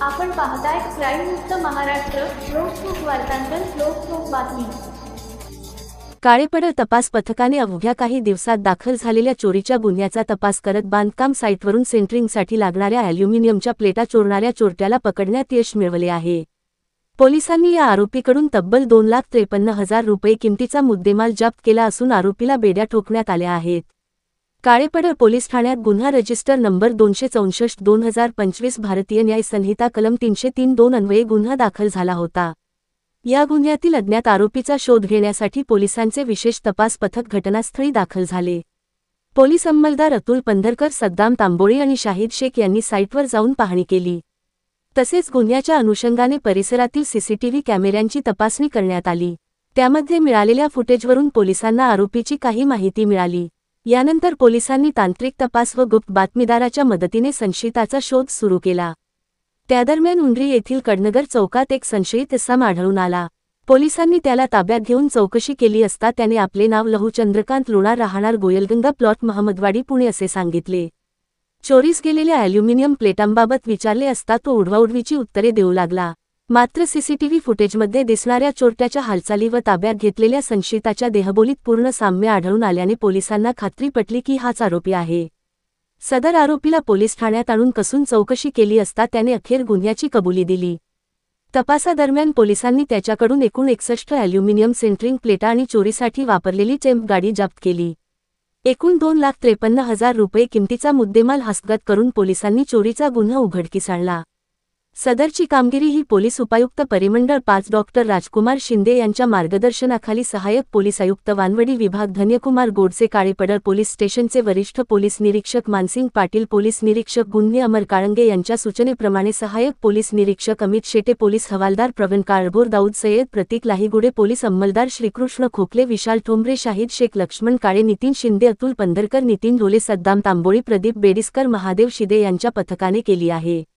आपण पाहताय क्राईम मुक्त महाराष्ट्र. लोकसुख वार्तांकन, लोकसुख बातमी. काळेपडळ तपास पथकाने अवघ्या काही दिवसात दाखल झालेल्या चोरीच्या गुन्ह्याचा तपास करत बांधकाम साईटवरून सेंटरिंगसाठी लागणाऱ्या ॲल्युमिनियमच्या प्लेटा चोरणाऱ्या चोरट्याला पकडण्यात यश मिळवले आहे. पोलिसांनी या आरोपीकडून तब्बल 2,53,000 रुपये किमतीचा मुद्देमाल जप्त केला असून आरोपीला बेड्या ठोकण्यात आल्या आहेत. काळेपडळ पोलीस ठाण्यात गुन्हा रजिस्टर नंबर 264/2025 भारतीय न्याय संहिता कलम 303(2) अन्वये गुन्हा दाखल झाला होता. या गुन्ह्यातील अज्ञात आरोपीचा शोध घेण्यासाठी पोलिसांचे विशेष तपास पथक घटनास्थळी दाखल झाले. पोलीस अंमलदार अतुल पंधरकर, सद्दाम तांबोळी आणि शाहिद शेख यांनी साईटवर जाऊन पाहणी केली. तसेच गुन्ह्याच्या अनुषंगाने परिसरातील सीसीटीव्ही कॅमेऱ्यांची तपासणी करण्यात आली. त्यामध्ये मिळालेल्या फुटेजवरून पोलिसांना आरोपीची काही माहिती मिळाली. यानंतर पोलिसांनी तांत्रिक तपास व गुप्त बातमीदाराच्या मदतीने संशयिताचा शोध सुरू केला. त्यादरम्यान उंडरी येथील कडनगर चौकात एक संशयित इसम आढळून आला. पोलिसांनी त्याला ताब्यात घेऊन चौकशी केली असता त्याने आपले नाव लहू चंद्रकांत लोणार, राहणार गोयलगंगा, प्लॉट महमदवाडी, पुणे असे सांगितले. चोरीस गेलेल्या ॲल्युमिनियम प्लेटांबाबत विचारले असता तो उडवाउडवीची उत्तरे देऊ लागला. मात्र सीसीटीव्ही फुटेजमध्ये दिसणाऱ्या चोरट्याच्या हालचाली व ताब्यात घेतलेल्या संशयिताच्या देहबोलीत पूर्ण साम्य आढळून आल्याने पोलिसांना खात्री पटली की हाच आरोपी आहे. सदर आरोपीला पोलीस ठाण्यात आणून कसून चौकशी केली असता त्याने अखेर गुन्ह्याची कबुली दिली. तपासादरम्यान पोलिसांनी त्याच्याकडून एकूण 61 ॲल्युमिनियम सेंटरिंग प्लेटा आणि चोरीसाठी वापरलेली चेम्प गाडी जप्त केली. एकूण 2,53,000 रुपये किमतीचा मुद्देमाल हस्तगत करून पोलिसांनी चोरीचा गुन्हा उघडकीस आणला. सदरची कामगिरी ही पोलीस उपायुक्त परिमंडळ 5 डॉ. राजकुमार शिंदे यांच्या मार्गदर्शनाखाली सहाय्यक पोलीस आयुक्त वानवडी विभाग धन्यकुमार गोडसे, काळेपडळ पोलीस स्टेशनचे वरिष्ठ पोलीस निरीक्षक मानसिंग पाटील, पोलीस निरीक्षक गुन्हे अमर काळंगे यांच्या सूचनेप्रमाणे सहाय्यक पोलीस निरीक्षक अमित शेटे, पोलीस हवालदार प्रवीण काळभोर, दाऊद सय्यद, प्रतीक लाहीगुडे, पोलीस अंमलदार श्रीकृष्ण खोकले, विशाल ठोंबरे, शाहिद शेख, लक्ष्मण काळे, नितीन शिंदे, अतुल पंधरकर, नितीन ढोले, सद्दाम तांबोळी, प्रदीप बेडिस्कर, महादेव शिदे यांच्या पथकाने केली आहे.